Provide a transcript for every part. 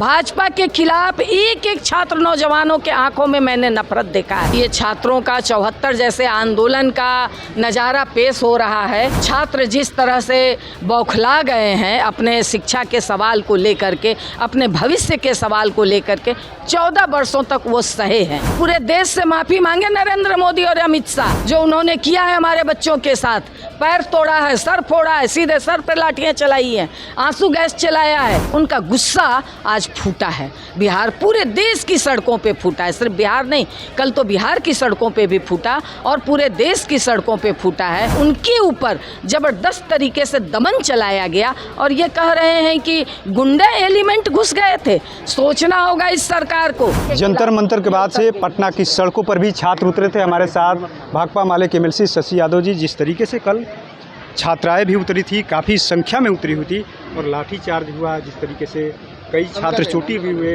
भाजपा के खिलाफ एक एक छात्र नौजवानों के आंखों में मैंने नफरत देखा है। ये छात्रों का 74 जैसे आंदोलन का नज़ारा पेश हो रहा है। छात्र जिस तरह से बौखला गए हैं अपने शिक्षा के सवाल को लेकर के, अपने भविष्य के सवाल को लेकर के, 14 वर्षों तक वो सहे हैं। पूरे देश से माफ़ी मांगे नरेंद्र मोदी और अमित शाह, जो उन्होंने किया है हमारे बच्चों के साथ। पैर तोड़ा है, सर फोड़ा है, सीधे सर पर लाठियाँ चलाई हैं, आंसू गैस चलाया है। उनका गुस्सा आज फूटा है। बिहार पूरे देश की सड़कों पे फूटा है। सिर्फ बिहार नहीं, कल तो बिहार की सड़कों पे भी फूटा और पूरे देश की सड़कों पे फूटा है। उनके ऊपर जबरदस्त तरीके से दमन चलाया गया और ये कह रहे हैं कि गुंडा एलिमेंट घुस गए थे। सोचना होगा इस सरकार को। जंतर मंतर के बाद से पटना की सड़कों पर भी छात्र उतरे थे। हमारे साथ भाकपा माले के एमएलसी शशि यादव जी, जिस तरीके से कल छात्राएं भी उतरी थी, काफ़ी संख्या में उतरी हुई थी और लाठीचार्ज हुआ, जिस तरीके से कई छात्र चोटी भी हुए,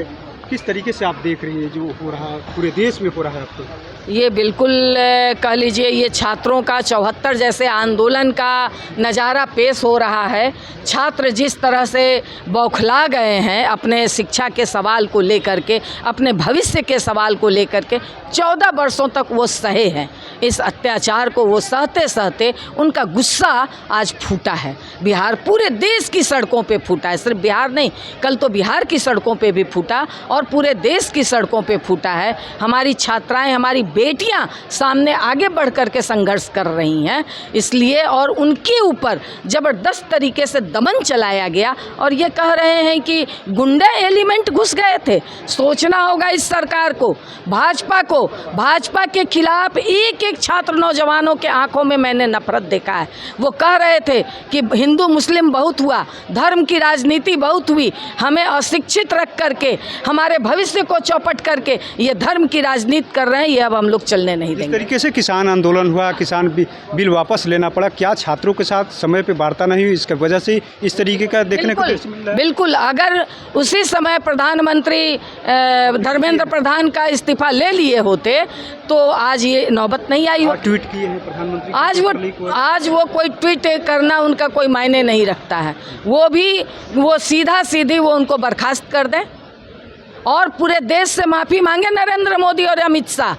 किस तरीके से आप देख रही हैं जो हो रहा है पूरे देश में हो रहा है अब तो? ये बिल्कुल कह लीजिए, ये छात्रों का 74 जैसे आंदोलन का नज़ारा पेश हो रहा है। छात्र जिस तरह से बौखला गए हैं अपने शिक्षा के सवाल को लेकर के, अपने भविष्य के सवाल को लेकर के, 14 वर्षों तक वो सहे हैं। इस अत्याचार को वो सहते सहते उनका गुस्सा आज फूटा है। बिहार पूरे देश की सड़कों पे फूटा है। सिर्फ बिहार नहीं, कल तो बिहार की सड़कों पे भी फूटा और पूरे देश की सड़कों पे फूटा है। हमारी छात्राएं, हमारी बेटियां सामने आगे बढ़ कर के संघर्ष कर रही हैं, इसलिए और उनके ऊपर ज़बरदस्त तरीके से दमन चलाया गया और ये कह रहे हैं कि गुंडा एलिमेंट घुस गए थे। सोचना होगा इस सरकार को, भाजपा के खिलाफ एक एक छात्र नौजवानों के आंखों में मैंने नफरत देखा है। वो कह रहे थे कि हिंदू मुस्लिम बहुत हुआ, धर्म की राजनीति बहुत हुई, हमें अशिक्षित रख करके, हमारे भविष्य को चौपट करके ये धर्म की राजनीति कर रहे हैं। ये अब हम लोग चलने नहीं देंगे। इस तरीके से किसान आंदोलन हुआ, किसान बिल वापस लेना पड़ा, क्या छात्रों के साथ समय पे वार्ता नहीं हुई? इसकी वजह से इस तरीके का देखने को मिल रहा है। बिल्कुल, अगर उसी समय प्रधानमंत्री धर्मेंद्र प्रधान का इस्तीफा ले लिए होते तो आज ये नौबत नहीं आई होती। ट्वीट किए हैं प्रधानमंत्री, आज वो कोई ट्वीट करना उनका कोई मायने नहीं रखता है। वो सीधा सीधी वो उनको बर्खास्त कर दें और पूरे देश से माफ़ी मांगे नरेंद्र मोदी और अमित शाह,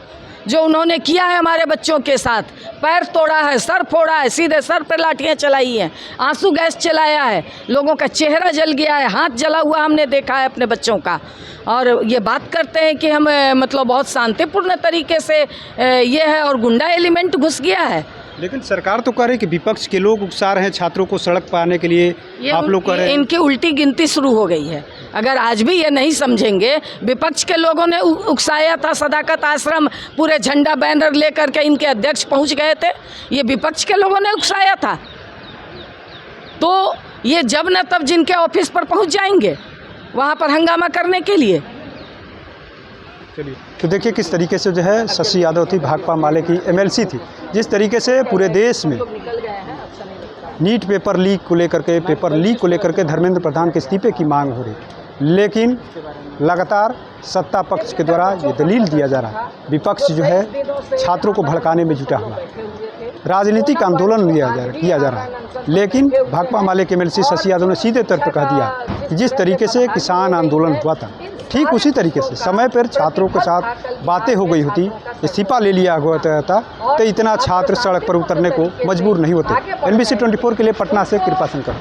जो उन्होंने किया है हमारे बच्चों के साथ। पैर तोड़ा है, सर फोड़ा है, सीधे सर पर लाठियाँ चलाई हैं, आंसू गैस चलाया है, लोगों का चेहरा जल गया है, हाथ जला हुआ हमने देखा है अपने बच्चों का। और ये बात करते हैं कि हम मतलब बहुत शांतिपूर्ण तरीके से ये है और गुंडा एलिमेंट घुस गया है। लेकिन सरकार तो कह रही है कि विपक्ष के लोग उकसा रहे हैं छात्रों को सड़क पर आने के लिए, आप लोग कह रहे हैं। इनकी उल्टी गिनती शुरू हो गई है। अगर आज भी ये नहीं समझेंगे, विपक्ष के लोगों ने उकसाया था, सदाकत आश्रम पूरे झंडा बैनर लेकर के इनके अध्यक्ष पहुंच गए थे, ये विपक्ष के लोगों ने उकसाया था। तो ये जब न तब जिनके ऑफिस पर पहुंच जाएंगे वहाँ पर हंगामा करने के लिए। चलिए, तो देखिए किस तरीके से जो है शशि यादव थी, भाकपा माले की एमएलसी थी, जिस तरीके से पूरे देश में नीट पेपर लीक को लेकर के धर्मेंद्र प्रधान के इस्तीफे की मांग हो रही, लेकिन लगातार सत्ता पक्ष के द्वारा ये दलील दिया जा रहा है, विपक्ष जो है छात्रों को भड़काने में जुटा हुआ, राजनीतिक आंदोलन किया जा रहा है। लेकिन भाकपा माले के एमएलसी शशि यादव ने सीधे तौर पर कह दिया कि जिस तरीके से किसान आंदोलन हुआ था, ठीक उसी तरीके से समय पर छात्रों के साथ बातें हो गई होती, इस्तीफा ले लिया होता था, तो इतना छात्र सड़क पर उतरने को मजबूर नहीं होते। NBC 24 के लिए पटना से कृपा शंकर।